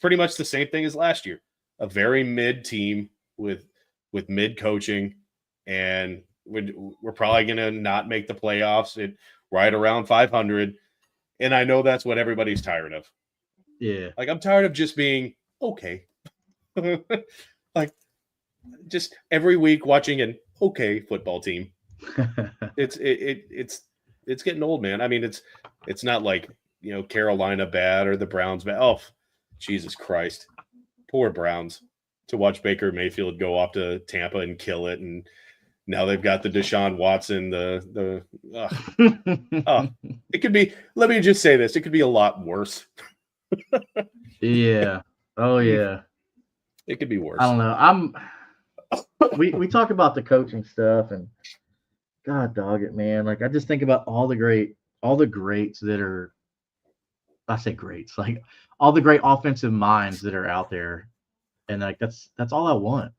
pretty much the same thing as last year. A very mid team with mid coaching, and we're probably going to not make the playoffs at right around 500. And I know that's what everybody's tired of. Yeah. Like, I'm tired of just being okay. Like, just every week watching an okay football team. It's getting old, man. I mean, it's not like, Carolina bad or the Browns bad. Oh, Jesus Christ. Poor Browns. To watch Baker Mayfield go off to Tampa and kill it, and now they've got the Deshaun Watson, it could be, let me just say this, it could be a lot worse. Yeah. Oh, yeah. It could be worse. I don't know. We talk about the coaching stuff, and God dog it, man. Like, I just think about all the greats that are, I say greats, like all the great offensive minds that are out there. And like, that's all I want.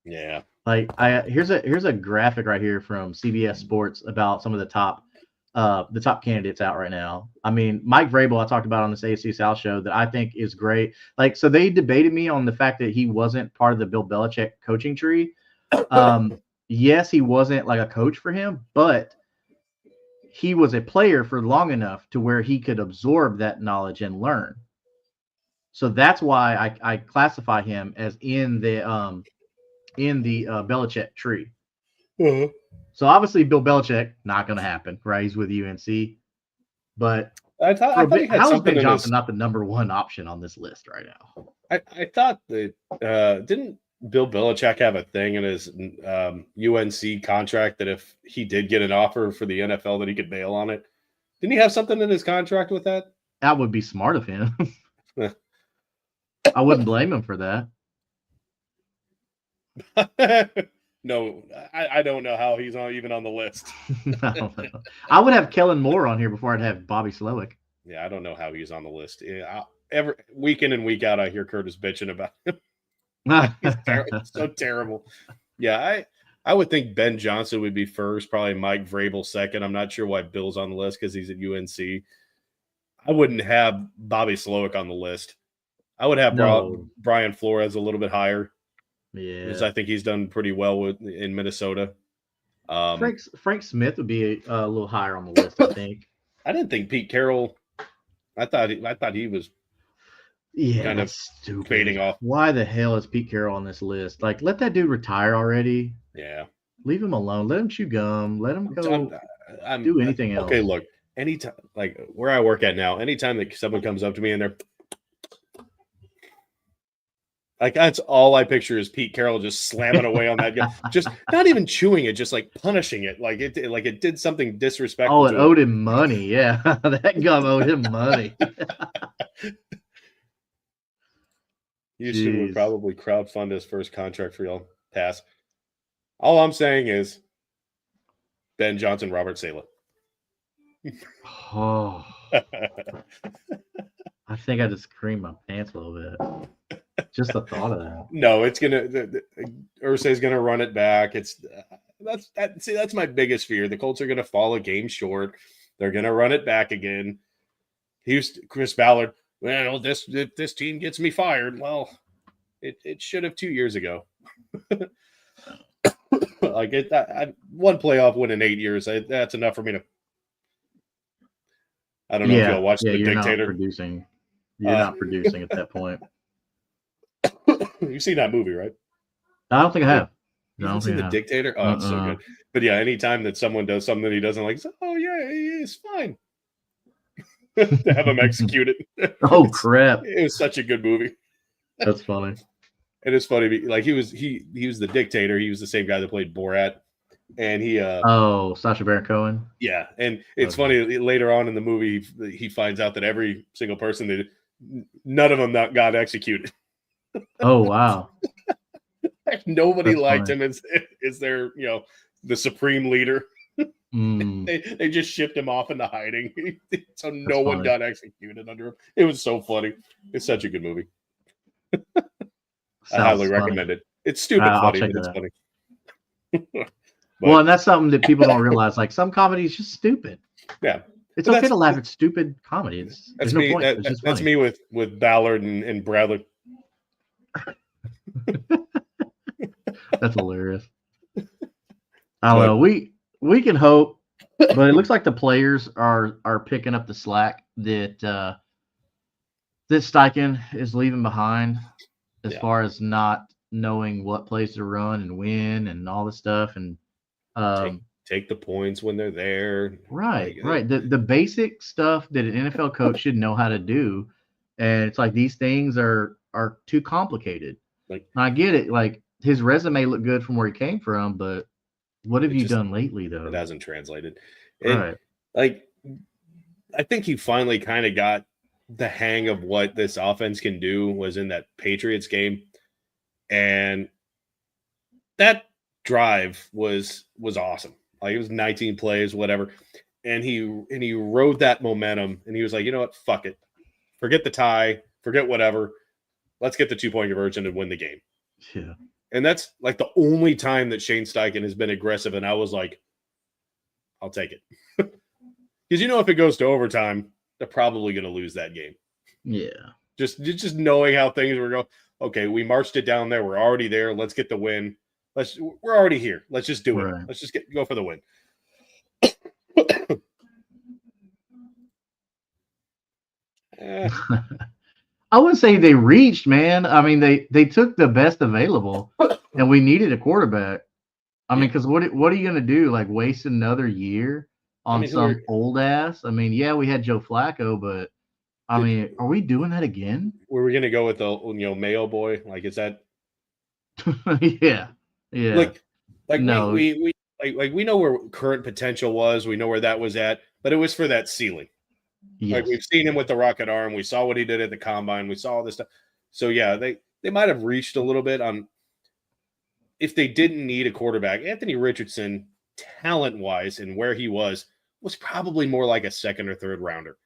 Yeah. Like, here's a graphic right here from CBS Sports about some of the top the top candidates out right now. I mean, Mike Vrabel, I talked about on this AFC South show that I think is great. Like, so they debated me on the fact that he wasn't part of the Bill Belichick coaching tree. Yes, he wasn't like a coach for him, but he was a player for long enough to where he could absorb that knowledge and learn. So that's why I classify him as in the Belichick tree. Uh-huh. So obviously Bill Belichick, not going to happen, right? He's with UNC. But I thought he had how is something Ben in Johnson his... not the number one option on this list right now? I thought that didn't Bill Belichick have a thing in his UNC contract that if he did get an offer for the NFL that he could bail on it? Didn't he have something in his contract with that? That would be smart of him. I wouldn't blame him for that. No, I don't know how he's even on the list. I don't know. I would have Kellen Moore on here before I'd have Bobby Slowick. Yeah, I don't know how he's on the list. Every week in and week out, I hear Curtis bitching about him. He's so terrible. Yeah, I would think Ben Johnson would be first, probably Mike Vrabel second. I'm not sure why Bill's on the list because he's at UNC. I wouldn't have Bobby Slowick on the list. I would have Brian Flores a little bit higher. Yeah, because I think he's done pretty well in Minnesota. Frank Smith would be a little higher on the list, I think. I didn't think Pete Carroll. I thought he was kind of stupid. fading off. Why the hell is Pete Carroll on this list? Like, let that dude retire already. Yeah, leave him alone. Let him chew gum. Let him go do anything else. Okay, look. Anytime, like where I work at now, anytime that someone comes up to me and they're like, that's all I picture is Pete Carroll just slamming away on that guy, just not even chewing it, just like punishing it, like it did something disrespectful. Oh, it owed him money. Yeah, that gum owed him money. You should probably crowdfund his first contract for y'all. Pass. All I'm saying is Ben Johnson, Robert Saleh. Oh, I think I just creamed my pants a little bit. Just the thought of that. No, it's gonna. Irsay's gonna run it back. That's my biggest fear. The Colts are gonna fall a game short. They're gonna run it back again. Chris Ballard. Well, this team gets me fired. Well, it should have 2 years ago. Like one playoff win in 8 years. That's enough for me to. I don't know if you'll watch The Dictator. You're not producing at that point. You've seen that movie, right? I don't think I have. You've seen The Dictator? Oh, it's so good. But yeah, anytime that someone does something that he doesn't like, oh yeah, it's fine. To have him executed. Oh crap! It was such a good movie. That's funny. And it's funny, like he was the dictator. He was the same guy that played Borat, and he Sacha Baron Cohen. Yeah, and it's funny later on in the movie he finds out that every single person none of them got executed. Oh wow! Nobody liked him as their the supreme leader. They just shipped him off into hiding, so no one got executed under him. It was so funny. It's such a good movie. I highly recommend it. It's stupid funny, but it's funny. Well, and that's something that people don't realize. Like some comedy is just stupid. Yeah, it's okay to laugh at stupid comedy. That's me. No point. That's me with Ballard and Bradley. That's hilarious. I don't know. We can hope, but it looks like the players are picking up the slack that Steichen is leaving behind as far as not knowing what plays to run and when and all this stuff. And take the points when they're there. Right. The basic stuff that an NFL coach should know how to do. And it's like these things are too complicated. Like, I get it. Like his resume looked good from where he came from, but what have you done lately, though? It hasn't translated. Right. Like, I think he finally kind of got the hang of what this offense can do was in that Patriots game. And that drive was awesome. Like it was 19 plays, whatever. And he rode that momentum and he was like, you know what? Fuck it. Forget the tie, forget whatever. Let's get the 2-point conversion and win the game. Yeah. And that's like the only time that Shane Steichen has been aggressive. And I was like, I'll take it. Because if it goes to overtime, they're probably going to lose that game. Yeah. Just knowing how things were going. Okay, we marched it down there. We're already there. Let's get the win. We're already here. Let's just do it. Let's just go for the win. I wouldn't say they reached, man. I mean, they took the best available, and we needed a quarterback. I mean, because what are you gonna do? Like waste another year on some old ass? I mean, yeah, we had Joe Flacco, but I mean, are we doing that again? Were we gonna go with the Mayo boy? Like, is that? yeah. Like no. we know where current potential was. We know where that was at, but it was for that ceiling. Yes. Like we've seen him with the rocket arm. We saw what he did at the combine. We saw all this stuff. So yeah, they might have reached a little bit on if they didn't need a quarterback. Anthony Richardson, talent-wise and where he was probably more like a second or third rounder.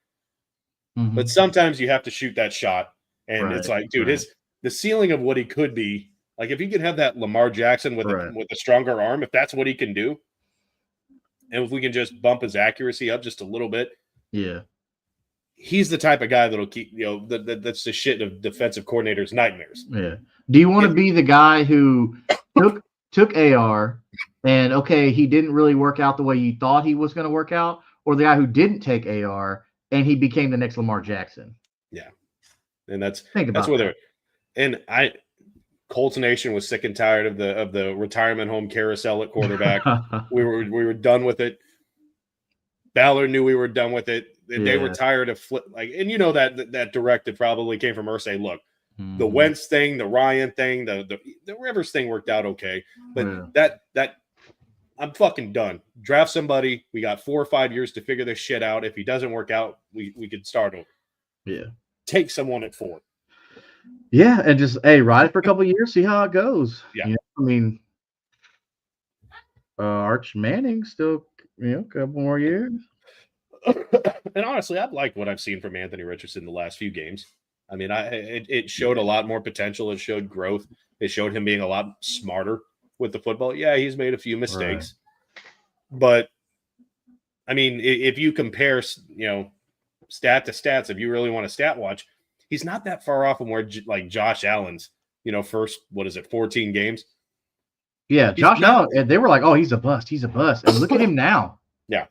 Mm-hmm. But sometimes you have to shoot that shot. And it's like, dude, the ceiling of what he could be, like if he could have that Lamar Jackson with a stronger arm, if that's what he can do, and if we can just bump his accuracy up just a little bit, he's the type of guy that'll keep, that's the shit of defensive coordinators' nightmares. Yeah. Do you want to be the guy who took AR and, okay, he didn't really work out the way you thought he was going to work out, or the guy who didn't take AR and he became the next Lamar Jackson? Yeah. And that's where they're – and Colts Nation was sick and tired of the retirement home carousel at quarterback. we were done with it. Ballard knew we were done with it. They were tired of flip and that directive probably came from Irsay. Look, the Wentz thing, the Ryan thing, the Rivers thing worked out okay, but that I'm fucking done. Draft somebody. We got 4 or 5 years to figure this shit out. If he doesn't work out, we could start over. Yeah, take someone at 4. Yeah, and just ride it for a couple of years, see how it goes. Yeah, I mean, Arch Manning still, a couple more years. And honestly, I've liked what I've seen from Anthony Richardson the last few games. I mean, it showed a lot more potential. It showed growth. It showed him being a lot smarter with the football. Yeah, he's made a few mistakes. But, I mean, if you compare, stat to stats, if you really want to stat watch, he's not that far off from where, like, Josh Allen's, first, 14 games. Yeah, Josh Allen, they were like, oh, he's a bust. He's a bust. And look at him now. Yeah.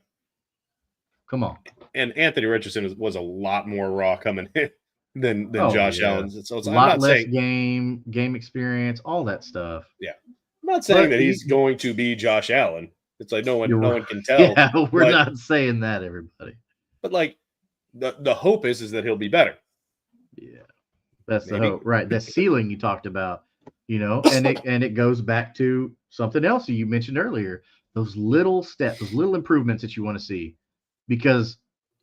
Come on. And Anthony Richardson was a lot more raw coming in than Josh Allen. So a lot less game experience, all that stuff. Yeah. I'm not saying that he's going to be Josh Allen. It's like no one can tell. Yeah, we're not saying that, everybody. But like the hope is that he'll be better. Yeah. That's the hope. Right. The ceiling you talked about, and it goes back to something else you mentioned earlier. Those little steps, those little improvements that you want to see. Because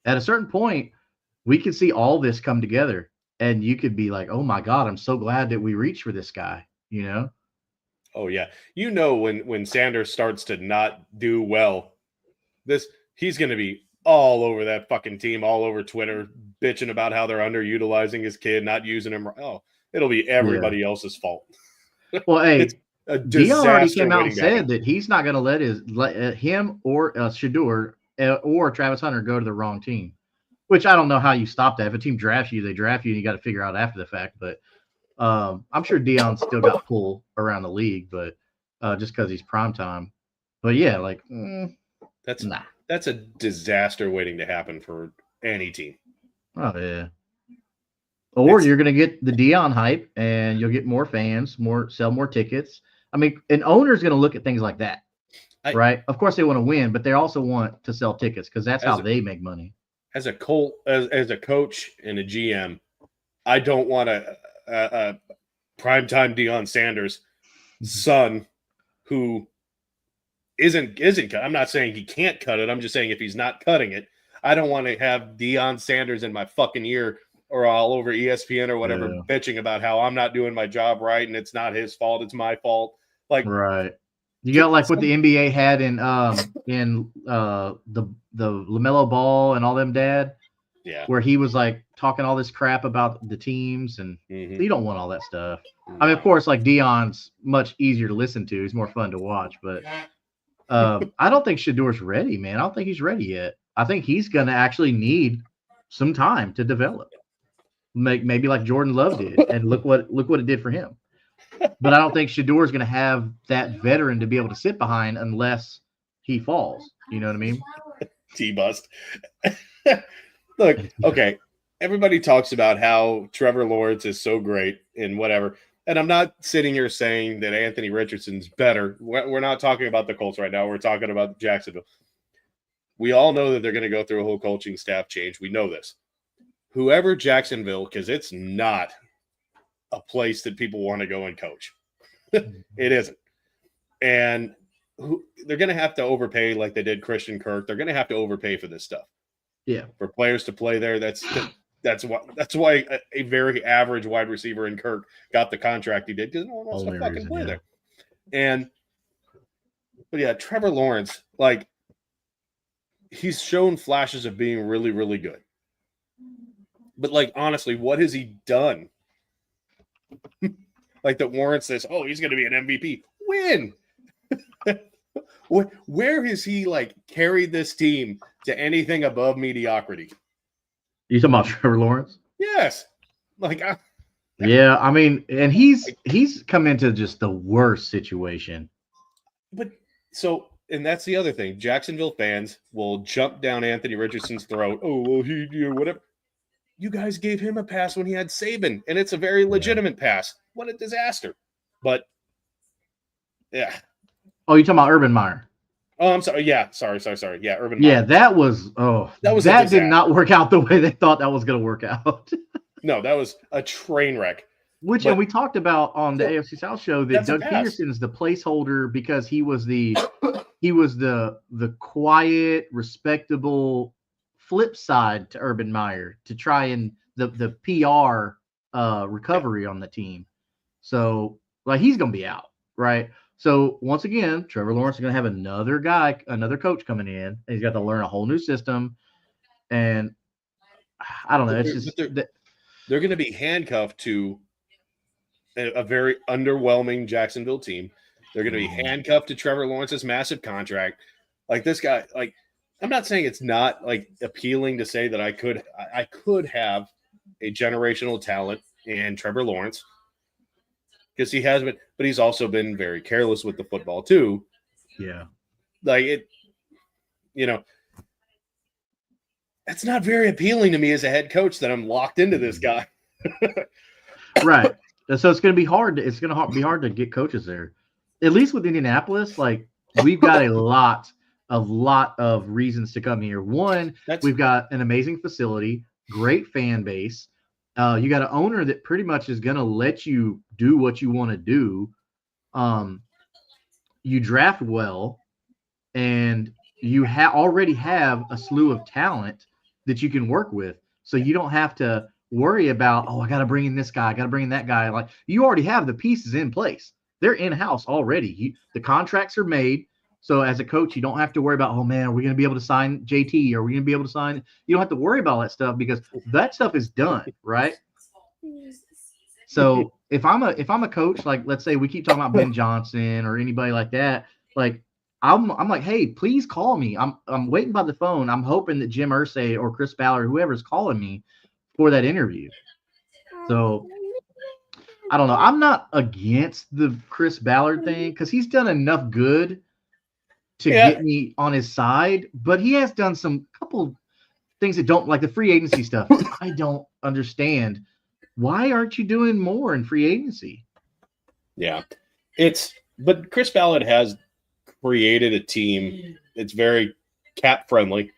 at a certain point, we could see all this come together, and you could be like, "Oh my God, I'm so glad that we reached for this guy." Oh yeah, when Sanders starts to not do well, he's going to be all over that fucking team, all over Twitter, bitching about how they're underutilizing his kid, not using him. Oh, it'll be everybody else's fault. Well, hey, Dion already came out and said that he's not going to let him or Shedeur or Travis Hunter go to the wrong team, which I don't know how you stop that. If a team drafts you, they draft you, and you got to figure out after the fact. But I'm sure Dion's still got pull around the league, but just because he's primetime. But yeah, that's a disaster waiting to happen for any team. Oh yeah. Or you're going to get the Dion hype, and you'll get more fans, sell more tickets. I mean, an owner's going to look at things like that. Right. Of course, they want to win, but they also want to sell tickets because that's how they make money. As a coach and a GM, I don't want a primetime Deion Sanders son who isn't. I'm not saying he can't cut it. I'm just saying if he's not cutting it, I don't want to have Deion Sanders in my fucking ear or all over ESPN or whatever bitching about how I'm not doing my job right and it's not his fault, it's my fault. Like right. You got like what the NBA had in the LaMelo Ball and all them, Dad. Yeah. Where he was like talking all this crap about the teams, and you don't want all that stuff. I mean, of course, like Deion's much easier to listen to. He's more fun to watch, but I don't think Shedeur's ready, man. I don't think he's ready yet. I think he's going to actually need some time to develop. Maybe like Jordan Love did, and look what it did for him. But I don't think Shador is going to have that veteran to be able to sit behind unless he falls. You know what I mean? T-bust. Look, okay. Everybody talks about how Trevor Lawrence is so great and whatever. And I'm not sitting here saying that Anthony Richardson's better. We're not talking about the Colts right now. We're talking about Jacksonville. We all know that they're going to go through a whole coaching staff change. We know this. Whoever Jacksonville, because it's not a place that people want to go and coach. It isn't. And they're going to have to overpay like they did Christian Kirk. They're going to have to overpay for this stuff. Yeah. For players to play there, that's why a very average wide receiver in Kirk got the contract he did, because no one wants to fucking play there. But yeah, Trevor Lawrence, like, he's shown flashes of being really, really good. But, like, honestly, what has he done? Like, that warrants this, oh, he's going to be an MVP. When? Where has he, like, carried this team to anything above mediocrity? You talking about Trevor Lawrence? Yes. Like, yeah, I mean, and he's come into just the worst situation. But so, and that's the other thing. Jacksonville fans will jump down Anthony Richardson's throat. Oh, well, whatever. You guys gave him a pass when he had Saban, and it's a very legitimate pass. What a disaster. But, yeah. Oh, you're talking about Urban Meyer. Oh, I'm sorry. Yeah, sorry. Yeah, Urban Meyer. Yeah, that did not work out the way they thought that was going to work out. No, that was a train wreck. And we talked about on the AFC South show that Doug Peterson's the placeholder because he was the quiet, respectable flip side to Urban Meyer to try and the PR recovery on the team. So, like, he's going to be out, right? So once again, Trevor Lawrence is going to have another coach coming in, and he's got to learn a whole new system. And I don't know. They're going to be handcuffed to a very underwhelming Jacksonville team. They're going to be handcuffed to Trevor Lawrence's massive contract. Like, this guy, like, I'm not saying it's not, like, appealing to say that I could have a generational talent in Trevor Lawrence, because he has been, but he's also been very careless with the football too. Yeah. Like, that's not very appealing to me as a head coach that I'm locked into this guy. Right. So it's going to be hard. It's going to be hard to get coaches there. At least with Indianapolis, like, we've got a lot of reasons to come here. One, we've got an amazing facility, great fan base. You got an owner that pretty much is going to let you do what you want to do. You draft well, and you already have a slew of talent that you can work with. So you don't have to worry about, oh, I got to bring in this guy, I got to bring in that guy. Like, you already have the pieces in place. They're in-house already. The contracts are made. So as a coach, you don't have to worry about, oh man, are we going to be able to sign JT? Are we going to be able to sign? You don't have to worry about that stuff because that stuff is done, right? So if I'm a coach, like, let's say we keep talking about Ben Johnson or anybody like that, like, I'm like, hey, please call me. I'm waiting by the phone. I'm hoping that Jim Irsay or Chris Ballard, whoever's calling me for that interview. So I don't know. I'm not against the Chris Ballard thing because he's done enough good to get me on his side, but he has done some couple things that don't, like the free agency stuff. I don't understand. Why aren't you doing more in free agency? Yeah, but Chris Ballard has created a team that's very cap friendly.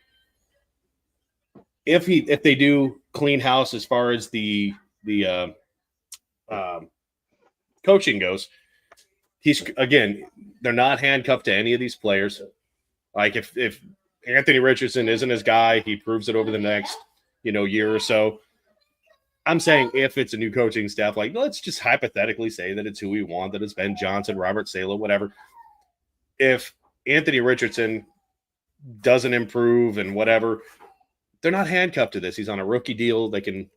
If they do clean house as far as the coaching goes, they're not handcuffed to any of these players. Like, if Anthony Richardson isn't his guy, he proves it over the next, year or so. I'm saying if it's a new coaching staff, like, let's just hypothetically say that it's who we want, that it's Ben Johnson, Robert Saleh, whatever. If Anthony Richardson doesn't improve and whatever, they're not handcuffed to this. He's on a rookie deal. They can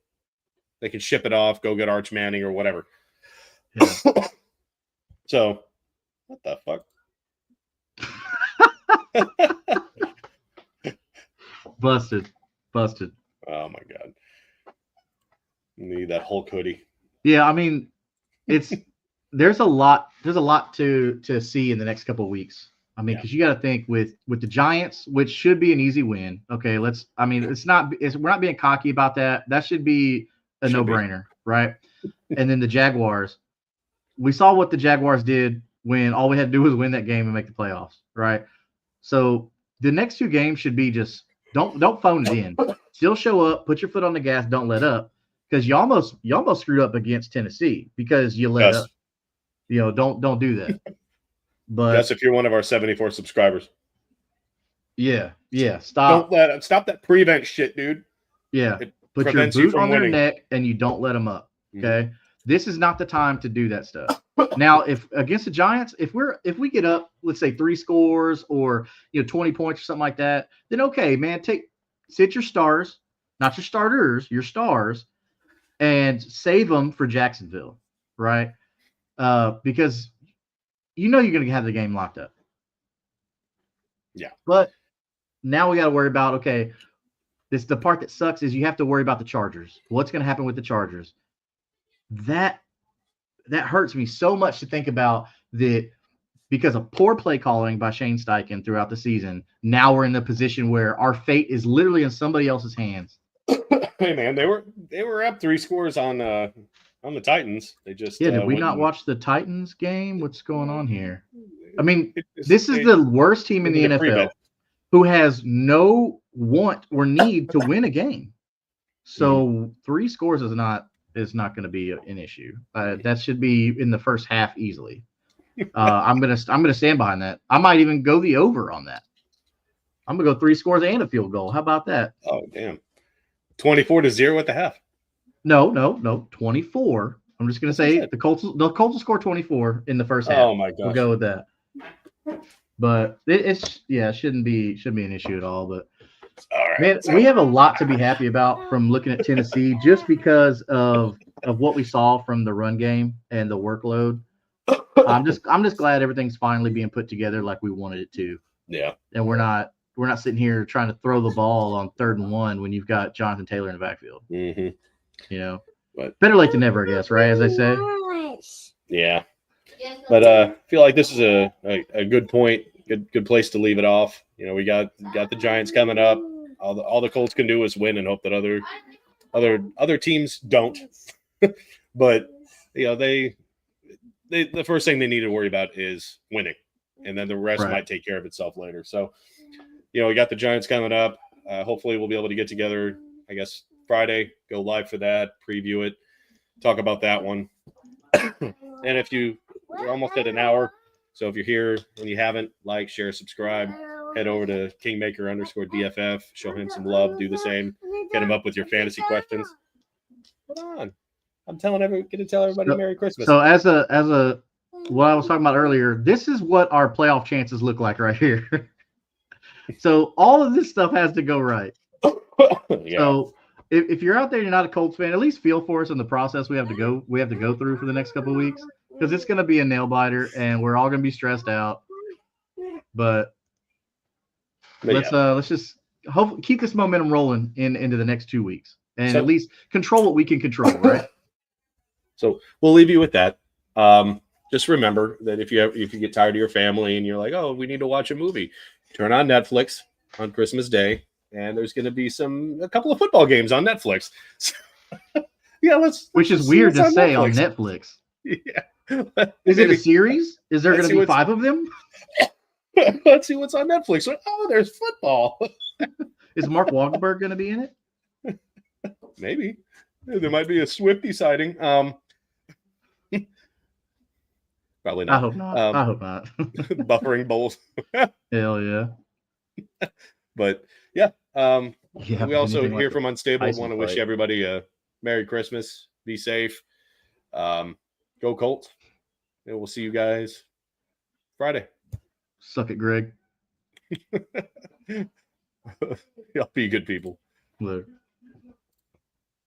ship it off, go get Arch Manning or whatever. Yeah. So, what the fuck? Busted. Oh my God. Need that Hulk hoodie. Yeah, I mean, there's a lot to see in the next couple of weeks. I mean, because you got to think with the Giants, which should be an easy win. Okay, we're not being cocky about that. That should be a no-brainer, right? And then the Jaguars, we saw what the Jaguars did when all we had to do was win that game and make the playoffs, right? So the next two games should be just don't phone it in. Still show up, put your foot on the gas, don't let up, because you almost screwed up against Tennessee because you let up. You know, don't do that. But yes, if you're one of our 74 subscribers. Yeah. Stop that prevent shit, dude. Yeah. Put your boot on their neck and you don't let them up. Okay. Mm-hmm. This is not the time to do that stuff. Now, if against the Giants, if we get up, let's say 3 scores or 20 points or something like that, then okay, man, sit your stars, not your starters, your stars, and save them for Jacksonville, right? Because you're going to have the game locked up. Yeah. But now we got to worry about, okay, the part that sucks is you have to worry about the Chargers. What's going to happen with the Chargers? That hurts me so much to think about that because of poor play calling by Shane Steichen throughout the season. Now we're in the position where our fate is literally in somebody else's hands. Hey man, they were up 3 scores on the Titans. They just did we not watch the Titans game? What's going on here? I mean, this is the worst team in the NFL who has no want or need to win a game. So 3 scores is not going to be an issue. That should be in the first half easily. I'm gonna stand behind that. I might even go the over on that. I'm gonna go 3 scores and a field goal. How about that? Oh damn, 24-0 at the half. No, 24. I'm just gonna say the Colts will score 24 in the first half. Oh my gosh. We'll go with that. But it shouldn't be an issue at all. But all right, man, we have a lot to be happy about from looking at Tennessee just because of what we saw from the run game and the workload. I'm just glad everything's finally being put together like we wanted it to. Yeah. And we're not sitting here trying to throw the ball on 3rd and 1 when you've got Jonathan Taylor in the backfield. Mm-hmm. But better late than never, I guess, right? As I say. Yeah. But I feel like this is a good point, good place to leave it off. We got the Giants coming up. All the Colts can do is win and hope that other teams don't. But the first thing they need to worry about is winning, and then the rest might take care of itself later. So, we got the Giants coming up. Hopefully, we'll be able to get together, I guess, Friday, go live for that, preview it, talk about that one. And we're almost at an hour. So if you're here and you haven't, like, share, subscribe, head over to Kingmaker_DFF, show him some love, do the same, hit him up with your fantasy questions. Hold on. I'm going to tell everybody Merry Christmas. So as a what I was talking about earlier, this is what our playoff chances look like right here. So all of this stuff has to go right. Yeah. So if you're out there, you're not a Colts fan, at least feel for us in the process we have to go through for the next couple of weeks, because it's going to be a nail biter and we're all going to be stressed out. But let's just keep this momentum rolling into the next 2 weeks, and at least control what we can control, right? So we'll leave you with that. Just remember that if you get tired of your family and you're like, oh, we need to watch a movie, turn on Netflix on Christmas Day, and there's going to be a couple of football games on Netflix. Yeah, which is weird to say on Netflix. Yeah. Is it a series? Is there going to be 5 of them? Let's see what's on Netflix. Oh, there's football. Is Mark Wahlberg going to be in it? Maybe. There might be a Swiftie sighting. Probably not. I hope not. Buffering bowls. Hell yeah. But yeah. We also hear from Unstable. Want to wish everybody a Merry Christmas. Be safe. Go Colts. And we'll see you guys Friday. Suck it, Greg. Y'all be good people. Later.